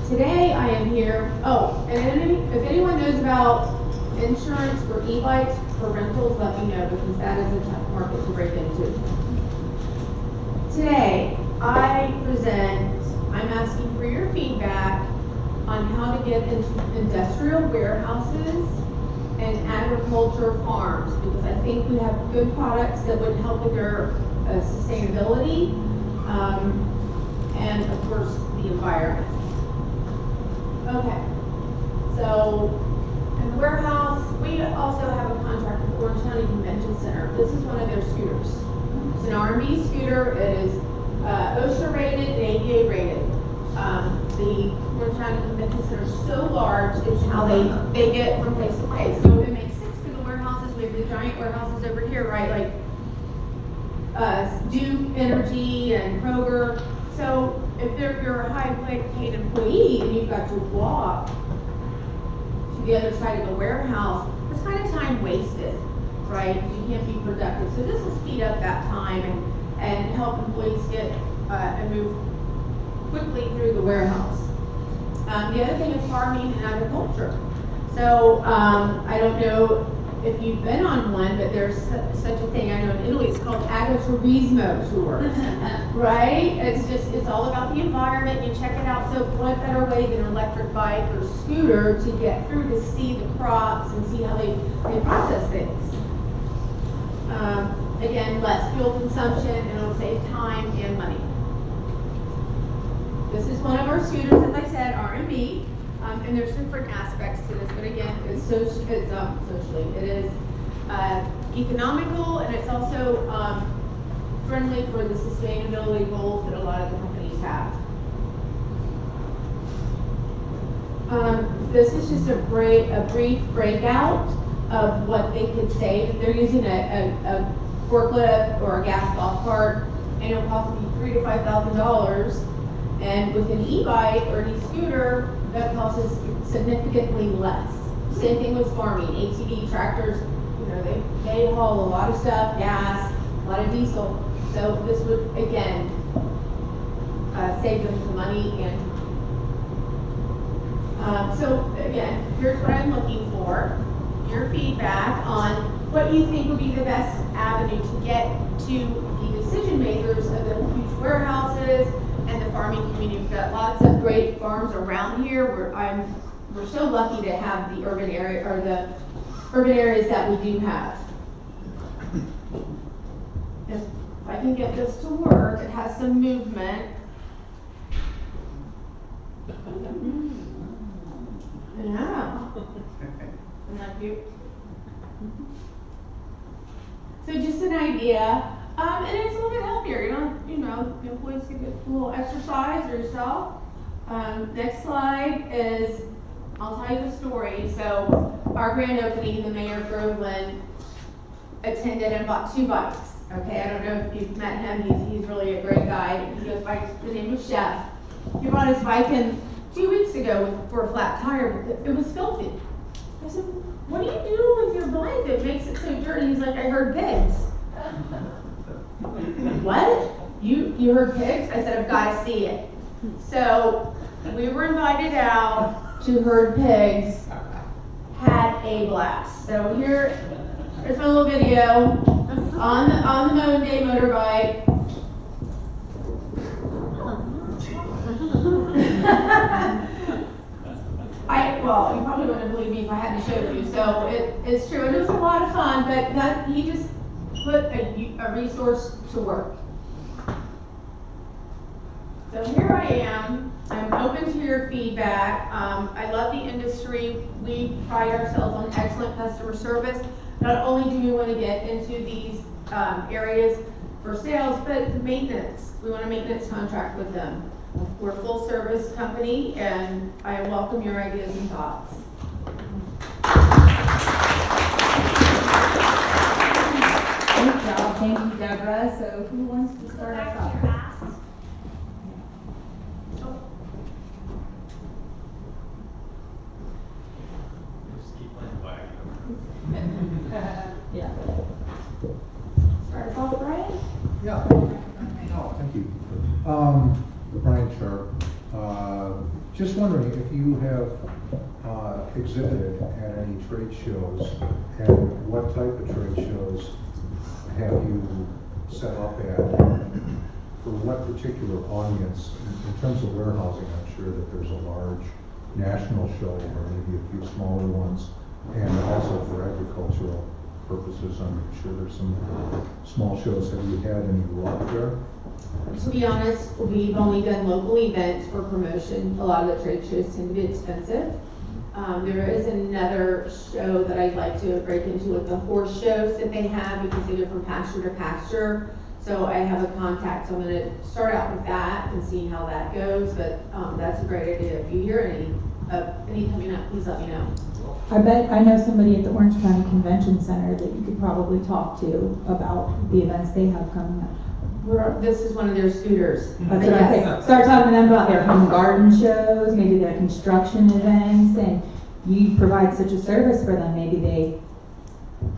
Speaker 3: Today I am here, and if anyone knows about insurance for e-bikes for rentals, let me know, because that is a tough market to break into. Today I'm asking for your feedback on how to get into industrial warehouses and agriculture farms, because I think we have good products that would help with their sustainability, and of course the environment. Okay, so in the warehouse, we also have a contract with Orange County Convention Center. This is one of their scooters. It's an R&B scooter. It is OSHA rated and ADA rated. The Orange County Convention Center is so large, it's how they get from place to place. So it makes sense for the warehouses. We have the giant warehouses over here, right? Like Duke Energy and Kroger. So if you're a high paid employee and you've got to walk to the other side of the warehouse, it's kind of time wasted, right? You can't be productive. So this will speed up that time and help employees get and move quickly through the warehouse. The other thing is farming and agriculture. So I don't know if you've been on one, but there's such a thing, I know in Italy, it's called agriturismo tours, right? It's all about the environment, you check it out. So what better way than an electric bike or scooter to get through to see the crops and see how they process things. Again, less fuel consumption, and it'll save time and money. This is one of our scooters, as I said, R&B. And there's different aspects to this, but again, it's socially, it is economical, and it's also friendly for the sustainability goals that a lot of the companies have. This is just a brief breakout of what they could save. They're using a forklift or a gas golf cart, and it'll cost them $3,000 to $5,000. And with an e-bike or an e-scooter, that costs us significantly less. Same thing with farming, ATV tractors, they haul a lot of stuff, gas, a lot of diesel. So this would, again, save them some money. And so again, here's what I'm looking for. Your feedback on what you think would be the best avenue to get to the decision makers of the huge warehouses and the farming community. We've got lots of great farms around here. We're so lucky to have the urban area, or the urban areas that we do have. If I can get this to work, it has some movement. Yeah. Isn't that cute? So just an idea. And it's a little bit healthier, the employees can get a little exercise or yourself. Next slide is, I'll tell you the story. So our grand opening, the mayor of Groveland attended and bought 2 bikes. Okay, I don't know if you've met him, he's really a great guy. He goes by the name of Chef. He brought his bike in 2 weeks ago for a flat tire, but it was filthy. I said, what do you do with your bike that makes it so dirty? He's like, I heard pigs. What? You heard pigs? I said, I've got to see it. So
Speaker 10: We were invited out to herd pigs, had a blast. So here's my little video on the Monday motorbike. Well, you probably wouldn't believe me if I hadn't showed you. So it's true, and it was a lot of fun. But he just put a resource to work. So here I am. I'm open to your feedback. I love the industry. We pride ourselves on excellent customer service. Not only do we want to get into these areas for sales, but maintenance. We want a maintenance contract with them. We're a full service company, and I welcome your ideas and thoughts.
Speaker 2: Great job, thank you, Deborah. So who wants to start us off? Yeah. Start us off, Brian?
Speaker 4: Yeah. Oh, thank you. Brian Sharp. Just wondering if you have exhibited at any trade shows, and what type of trade shows have you set up at? For what particular audience? In terms of warehousing, I'm sure that there's a large national show or maybe a few smaller ones, and also for agricultural purposes, I'm sure there's some small shows. Have you had any luck there?
Speaker 10: To be honest, we've only done local events for promotion. A lot of the trade shows tend to be expensive. There is another show that I'd like to break into with the horse shows that they have, because they go from pasture to pasture. So I have a contact, so I'm going to start out with that and see how that goes. But that's a great idea. If you hear any coming up, please let me know.
Speaker 2: I bet I know somebody at the Orange County Convention Center that you could probably talk to about the events they have coming up.
Speaker 10: This is one of their scooters.
Speaker 2: That's what I say. Start talking to them about their home garden shows, maybe their construction events, and you provide such a service for them. Maybe they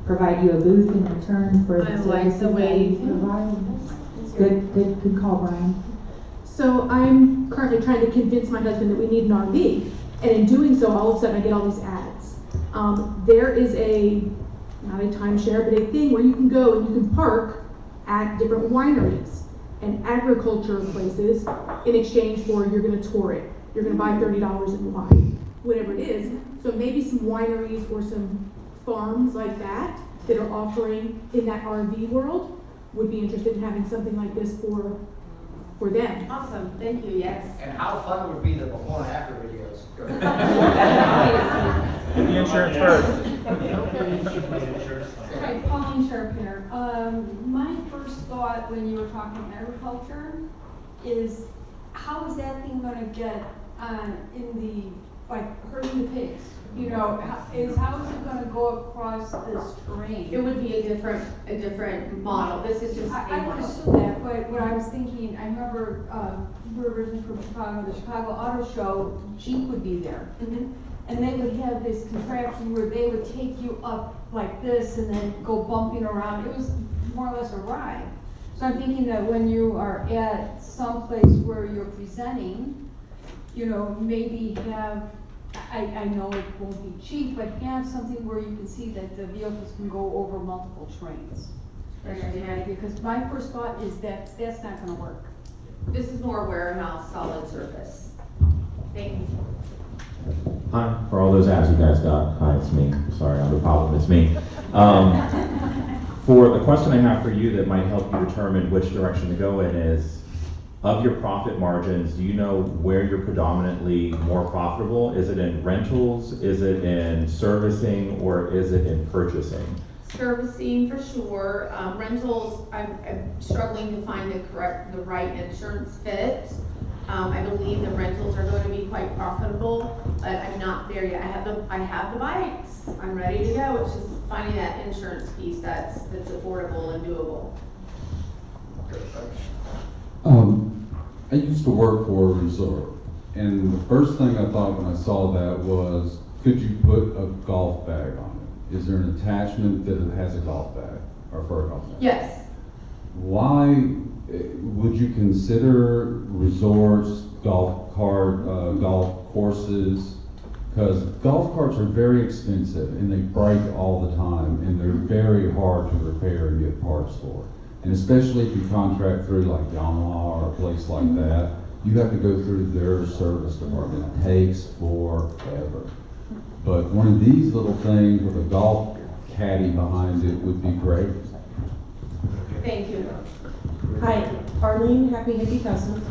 Speaker 2: provide you a booth in return for the services that you provide. Good call, Brian.
Speaker 22: So I'm currently trying to convince my husband that we need an RV, and in doing so, all of a sudden I get all these ads. There is not a timeshare, but a thing where you can go and you can park at different wineries and agriculture places in exchange for you're going to tour it. You're going to buy $30 in wine, whatever it is. So maybe some wineries or some farms like that are offering in that RV world would be interested in having something like this for them.
Speaker 10: Awesome, thank you, yes.
Speaker 1: And how fun would be the before and after videos?
Speaker 18: Get the insurance first.
Speaker 23: Hi, Pauline Sharp here. My first thought when you were talking agriculture is, how is that thing gonna get in the, like, herding the pigs? You know, how is it gonna go across this terrain?
Speaker 10: It would be a different model. This is just
Speaker 23: I would assume that, but what I was thinking, I remember, we're originally from Chicago, the Chicago Auto Show, Jeep would be there. And they would have this contraption where they would take you up like this and then go bumping around. It was more or less a ride. So I'm thinking that when you are at some place where you're presenting, you know, maybe have, I know it won't be cheap, but have something where you can see that the vehicles can go over multiple trains. Because my first thought is that that's not gonna work.
Speaker 10: This is more warehouse, solid surface. Thank you.
Speaker 15: Hi, for all those ads you guys got. Hi, it's me. Sorry, I'm the problem. It's me. For the question I have for you that might help you determine which direction to go in is, of your profit margins, do you know where you're predominantly more profitable? Is it in rentals? Is it in servicing? Or is it in purchasing?
Speaker 10: Servicing for sure. Rentals, I'm struggling to find the right insurance fit. I believe the rentals are going to be quite profitable, but I'm not there yet. I have the bikes. I'm ready to go. It's just finding that insurance piece that's affordable and doable.
Speaker 7: I used to work for a resort, and the first thing I thought when I saw that was, could you put a golf bag on it? Is there an attachment that it has a golf bag, or for a golf bag?
Speaker 10: Yes.
Speaker 7: Why would you consider resorts golf courses, because golf carts are very expensive and they break all the time and they're very hard to repair and get parts for. And especially if you contract through like Yamaha or a place like that, you have to go through their service department. It takes forever. But one of these little things with a golf caddy behind it would be great.
Speaker 10: Thank you.
Speaker 9: Hi, Arlene, Happy Hippie Customs.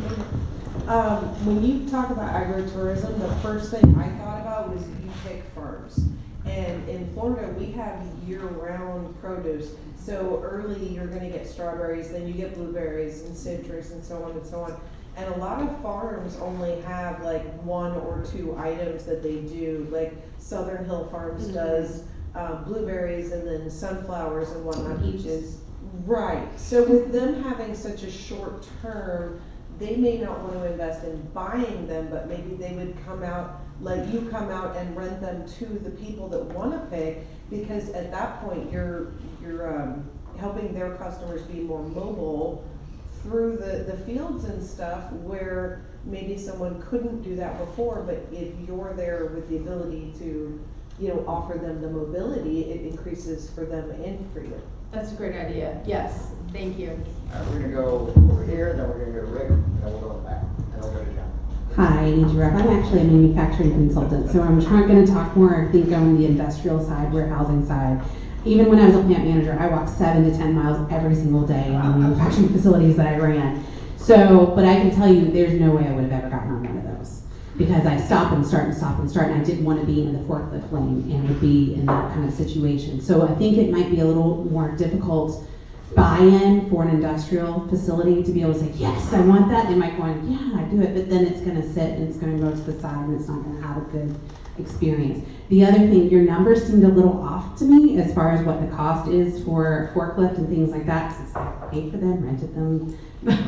Speaker 9: When you talk about agritourism, the first thing I thought about was you pick farms. And in Florida, we have year-round produce. So early, you're gonna get strawberries, then you get blueberries and citrus and so on and so on. And a lot of farms only have like 1 or 2 items that they do, like Southern Hill Farms does blueberries and then sunflowers and whatnot.
Speaker 10: Peaches.
Speaker 9: Right, so with them having such a short term, they may not want to invest in buying them, but maybe they would come out, like you come out and rent them to the people that want to pick, because at that point, you're helping their customers be more mobile through the fields and stuff, where maybe someone couldn't do that before, but if you're there with the ability to, you know, offer them the mobility, it increases for them and for you.
Speaker 10: That's a great idea. Yes, thank you.
Speaker 1: We're gonna go over here, then we're gonna go to Rick, and then we'll go back, and then we'll go to John.
Speaker 5: Hi, Angie Rupp. I'm actually a manufacturing consultant, so I'm going to talk more, I think, on the industrial side, warehousing side. Even when I was a plant manager, I walked 7 to 10 miles every single day on the manufacturing facilities that I ran. So, but I can tell you, there's no way I would have ever gotten on one of those, because I stop and start and stop and start, and I didn't want to be in the forklift lane and would be in that kind of situation. So I think it might be a little more difficult buy-in for an industrial facility to be able to say, yes, I want that. They might go, yeah, I do it, but then it's going to sit and it's going to go to the side and it's not going to have a good experience. The other thing, your numbers seemed a little off to me as far as what the cost is for forklift and things like that. Since I paid for them, rented them,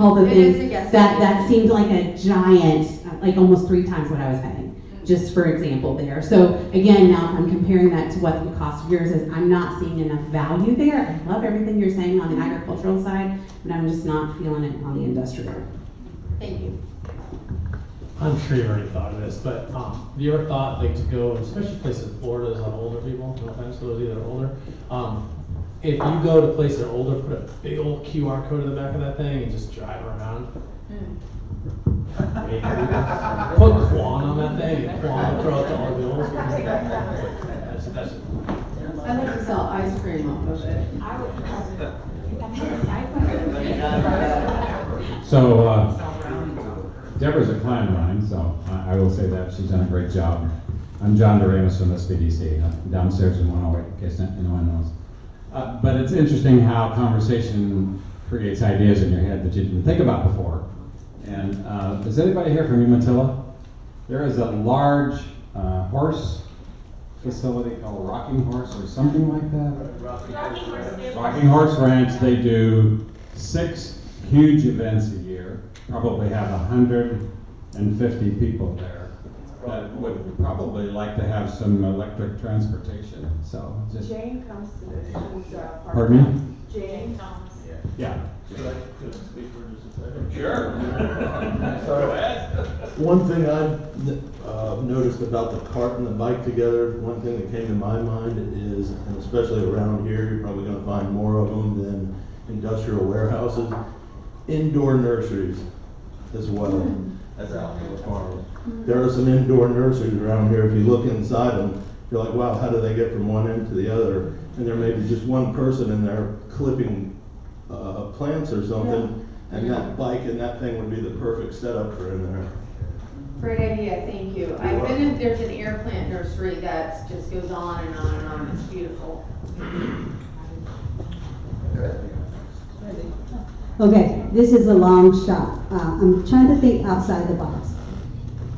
Speaker 5: all the things. That seemed like a giant, like almost 3 times what I was paying. Just for example there. So again, now I'm comparing that to what the cost of yours is. I'm not seeing enough value there. I love everything you're saying on the agricultural side, but I'm just not feeling it on the industrial.
Speaker 10: Thank you.
Speaker 14: I'm sure you've already thought of this, but have you ever thought like to go, especially places in Florida, there's a lot of older people, no offense to those either older. If you go to places that are older, put a big old QR code in the back of that thing and just drive around. Put Quan on that thing and Quan will throw it to all the bills. That's
Speaker 10: I'd like to sell ice cream off of it. I would.
Speaker 6: So, Deborah's a client of mine, so I will say that. She's done a great job. I'm John Doremus from SBDC, downstairs in 108, in case anyone knows. But it's interesting how conversation creates ideas in your head that you didn't think about before. And is anybody here from Umatilla? There is a large horse facility called Rocking Horse or something like that. Rocking Horse Ranch. They do 6 huge events a year. Probably have 150 people there that would probably like to have some electric transportation. So just
Speaker 9: Jane comes to this. She's
Speaker 6: pardon me?
Speaker 9: Jane comes.
Speaker 6: Yeah.
Speaker 8: Could I speak for just a second?
Speaker 6: Sure.
Speaker 8: Go ahead. One thing I've noticed about the cart and the bike together, one thing that came to my mind is, and especially around here, you're probably going to find more of them than industrial warehouses, indoor nurseries as well as outdoor farms. There are some indoor nurseries around here. If you look inside them, you're like, wow, how do they get from one end to the other? And there may be just one person in there clipping plants or something, and that bike and that thing would be the perfect setup for in there.
Speaker 10: Great idea, thank you. I've been in, there's an air plant nursery that just goes on and on and on. It's beautiful.
Speaker 17: Okay, this is a long shot. I'm trying to think outside the box.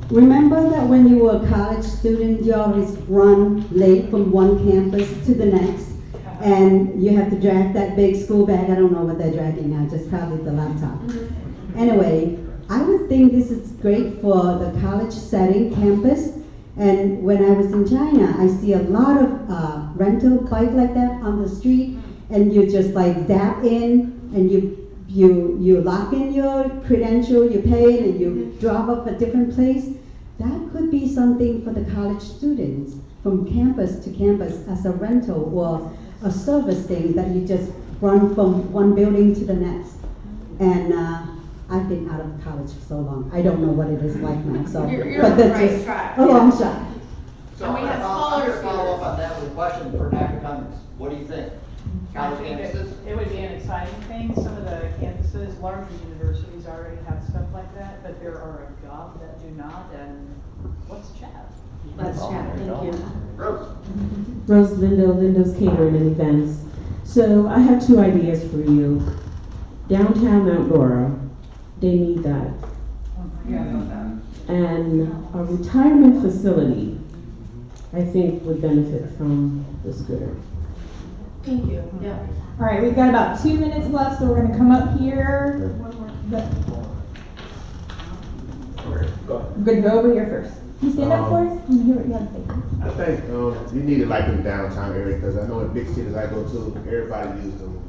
Speaker 17: Remember that when you were a college student, you always run late from one campus to the next, and you have to drag that big school bag. I don't know what they're dragging now, just probably the laptop. Anyway, I would think this is great for the college setting campus. And when I was in China, I see a lot of rental bike like that on the street, and you just like zap in and you you lock in your credential, you pay it, and you drop off a different place. That could be something for the college students from campus to campus as a rental or a service thing that you just run from one building to the next. And I've been out of college for so long. I don't know what it is like now. So,
Speaker 11: You're
Speaker 17: but
Speaker 11: on the
Speaker 17: that's
Speaker 11: right
Speaker 17: just
Speaker 11: track.
Speaker 17: a long shot.
Speaker 1: So
Speaker 11: And we
Speaker 1: I'm
Speaker 11: have
Speaker 1: gonna
Speaker 11: smaller
Speaker 1: follow up
Speaker 11: students.
Speaker 1: on that with a question for Dr. Cummings. What do you think? College campuses?
Speaker 12: It would be an exciting thing. Some of the campuses, larger universities already have stuff like that, but there are a lot that do not, and let's chat.
Speaker 11: Let's chat, thank you.
Speaker 1: Rose?
Speaker 13: Rose Lindo, Lindo's Catering and Events. So I have two ideas for you. Downtown Mount Dora, they need that.
Speaker 12: Yeah, I know that.
Speaker 13: And a retirement facility, I think would benefit from the scooter.
Speaker 10: Thank you, yeah.
Speaker 2: All right, we've got about 2 minutes left, so we're gonna come up here. We're gonna go over here first. Can you stand up for us? I wanna hear what you have to say.
Speaker 24: I think we need it like in the downtown area, because I know in big cities I go to, everybody uses them,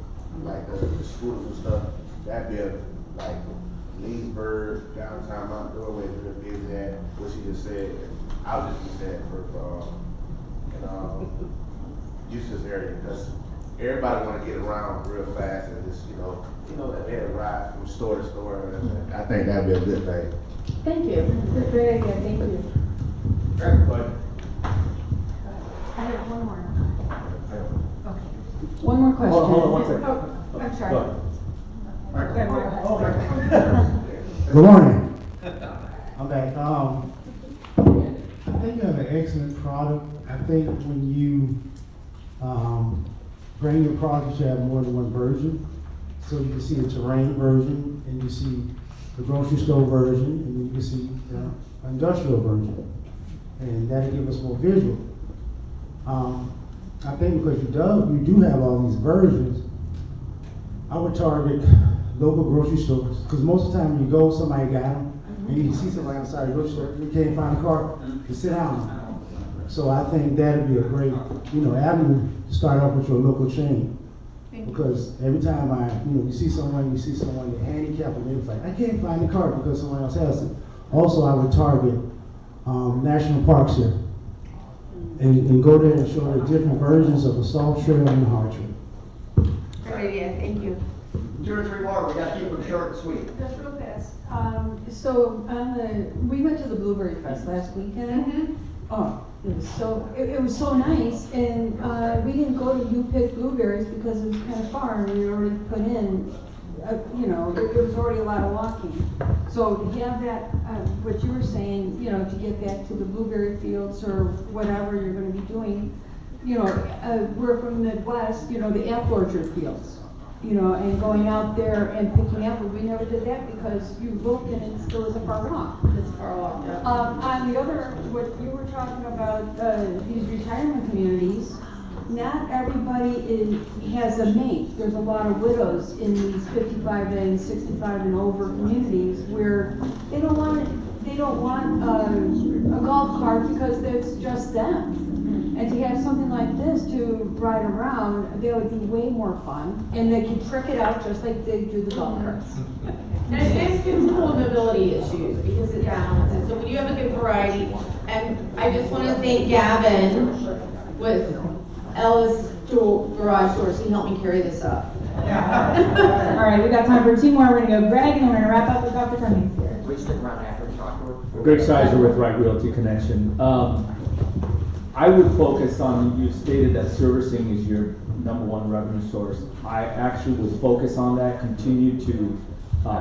Speaker 24: like the schools and stuff. That'd be like Leesburg, downtown Mount Dora, where they're busy at, what she just said. I was just saying for Eustis area, because everybody want to get around real fast and just, they had a ride from store to store. And I think that'd be a good thing.
Speaker 10: Thank you.
Speaker 2: That's a great idea, thank you.
Speaker 24: Everybody.
Speaker 23: I have one more. Okay.
Speaker 2: One more question.
Speaker 14: Hold on one second.
Speaker 23: Oh, I'm sorry.
Speaker 14: Go ahead.
Speaker 23: Go ahead.
Speaker 19: Good morning. Okay, I think you have an excellent product. I think when you bring your product, you have more than one version. So you can see the terrain version, and you see the grocery store version, and then you can see the industrial version. And that'll give us more visual. I think because you do have all these versions, I would target local grocery stores, because most of the time when you go, somebody got them, and you see somebody outside the grocery store, you can't find a car to sit down. So I think that'd be a great, avenue to start off with your local chain. Because every time you see someone you're handicapped, and they're like, I can't find the car because someone else has it. Also, I would target national parks here, and go there and show the different versions of the soft trail and the hard trail.
Speaker 11: Great idea, thank you.
Speaker 1: 2 or 3 more, we gotta keep them short and sweet.
Speaker 23: Just real fast. So we went to the Blueberry Fest last weekend. Oh, it was so nice, and we didn't go to You Pick Blueberries because it was kind of far, and we were already put in. There was already a lot of walking. So to have that, what you were saying, to get back to the blueberry fields or whatever you're going to be doing, we're from the Midwest, the apple orchard fields. And going out there and picking apples. We never did that because you looked and it still is a far walk.
Speaker 10: It's far walk, yeah.
Speaker 23: On the other, what you were talking about, these retirement communities, not everybody has a mate. There's a lot of widows in these 55 and 65 and over communities where they don't want a golf cart because it's just them. And to have something like this to ride around, that would be way more fun. And they can trick it out just like they do the golf carts.
Speaker 10: And it's control mobility issues because it balances. So when you have a good variety, and I just want to thank Gavin with Ellis Garage Doors. He helped me carry this up.
Speaker 2: All right, we got time for 2 more. We're gonna go Greg, and then we're gonna wrap up with Dr. Cummings here.
Speaker 1: We stick around after we talk.
Speaker 25: Greg Sizer with Right Realty Connection. I would focus on, you stated that servicing is your #1 revenue source. I actually would focus on that, continue to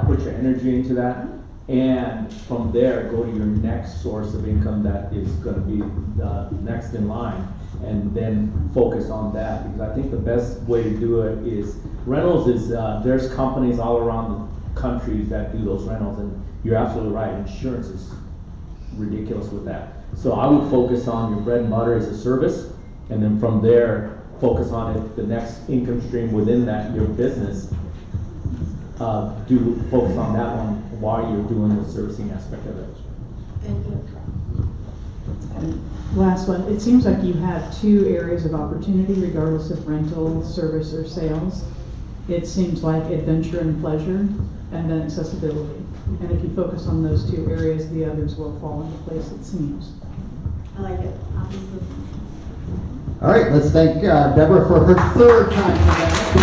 Speaker 25: put your energy into that, and from there, go to your next source of income that is gonna be next in line, and then focus on that. Because I think the best way to do it is, rentals is, there's companies all around the country that do those rentals, and you're absolutely right, insurance is ridiculous with that. So I would focus on your bread and butter as a service, and then from there, focus on it, the next income stream within that, your business. Focus on that one while you're doing the servicing aspect of it.
Speaker 10: Thank you.
Speaker 26: Last one, it seems like you have 2 areas of opportunity regardless of rental, service, or sales.
Speaker 12: it seems like adventure and pleasure, and then accessibility. And if you focus on those two areas, the others will fall into place, it seems.
Speaker 11: I like it, obviously.
Speaker 1: All right, let's thank Deborah for her third time presenting.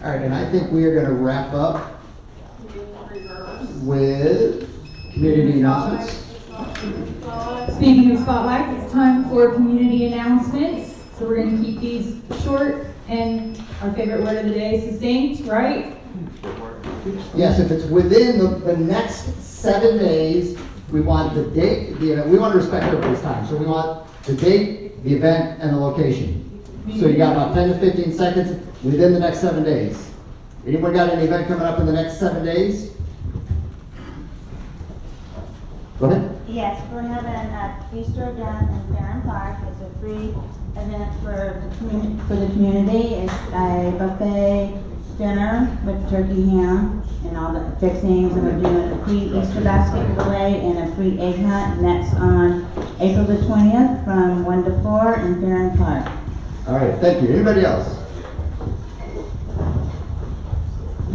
Speaker 1: All right, and I think we are going to wrap up with community announcements.
Speaker 2: Speaking of spotlights, it's time for community announcements. So we're going to keep these short, and our favorite word of the day is succinct, right?
Speaker 1: Yes, if it's within the next 7 days, we want the date, the event. We want to respect everybody's time. So we want the date, the event, and the location. So you got about 10 to 15 seconds within the next 7 days. Anyone got any event coming up in the next 7 days? Go ahead.
Speaker 3: Yes, we're having a Easter again in Farron Park. It's a free event for the community. It's a buffet dinner with turkey ham and all the fixings, and we're doing a free Easter basket giveaway and a free egg hunt, and that's on April the 20th from 1 to 4 in Farron Park.
Speaker 1: All right, thank you. Anybody else?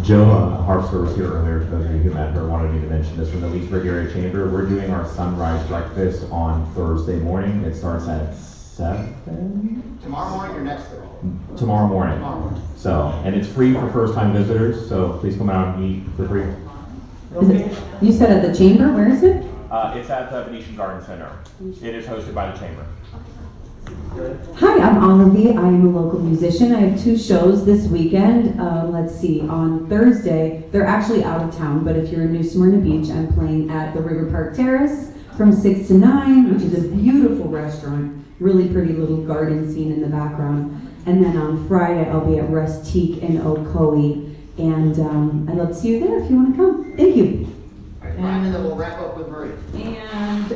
Speaker 15: Joe Harpster was here earlier, for those of you who met her, wanted me to mention this from the Leesburg Area Chamber. We're doing our sunrise breakfast on Thursday morning. It starts at 7?
Speaker 1: Tomorrow morning or next Thursday?
Speaker 15: Tomorrow morning.
Speaker 1: Tomorrow morning.
Speaker 15: So, and it's free for first-time visitors, so please come out and eat for free.
Speaker 5: You said at the chamber, where is it?
Speaker 15: It's at the Venetian Garden Center. It is hosted by the Chamber.
Speaker 5: Hi, I'm Olivia. I am a local musician. I have 2 shows this weekend. Let's see, on Thursday, they're actually out of town, but if you're in New Smyrna Beach, I'm playing at the River Park Terrace from 6 to 9, which is a beautiful restaurant, really pretty little garden scene in the background. And then on Friday, I'll be at Rustique in Ocoee, and I'd love to see you there if you want to come. Thank you.
Speaker 1: And then we'll wrap up with Marie.
Speaker 4: And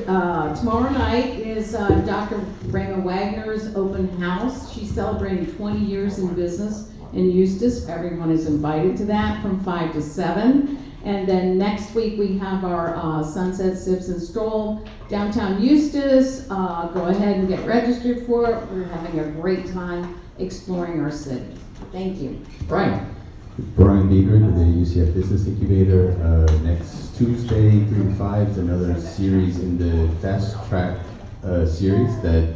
Speaker 4: tomorrow night is Dr. Rama Wagner's open house. She's celebrating 20 years in business in Eustis. Everyone is invited to that from 5 to 7. And then next week we have our Sunset Sips and Stroll downtown Eustis. Go ahead and get registered for it. We're having a great time exploring our city. Thank you.
Speaker 1: Brian.
Speaker 16: Brian Baker with the UCF Business Incubator. Next Tuesday, 3 to 5 is another series in the Fast Track series that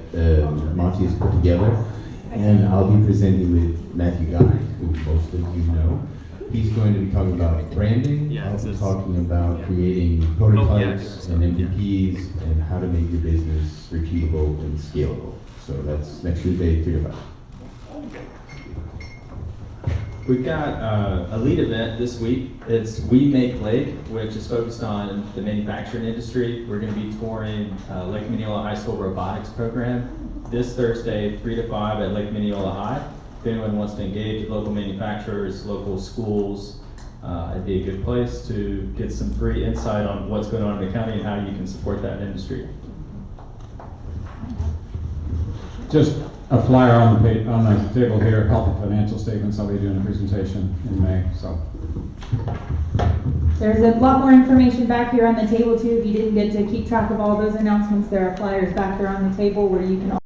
Speaker 16: Monty has put together. And I'll be presenting with Matthew Guy, who most of you know. He's going to be talking about branding. I'll be talking about creating prototypes and MVPs and how to make your business repeatable and scalable. So that's next Tuesday, 3 to 5.
Speaker 20: We've got a lead event this week. It's We Make Lake, which is focused on the manufacturing industry. We're going to be touring Lake Mineola High School robotics program this Thursday, 3 to 5 at Lake Mineola High. If anyone wants to engage with local manufacturers, local schools, it'd be a good place to get some free insight on what's going on in the county and how you can support that industry.
Speaker 6: Just a flyer on the table here, healthy financial statements. I'll be doing a presentation in May, so.
Speaker 2: There's a lot more information back here on the table too. If you didn't get to keep track of all those announcements, there are flyers back there on the table where you can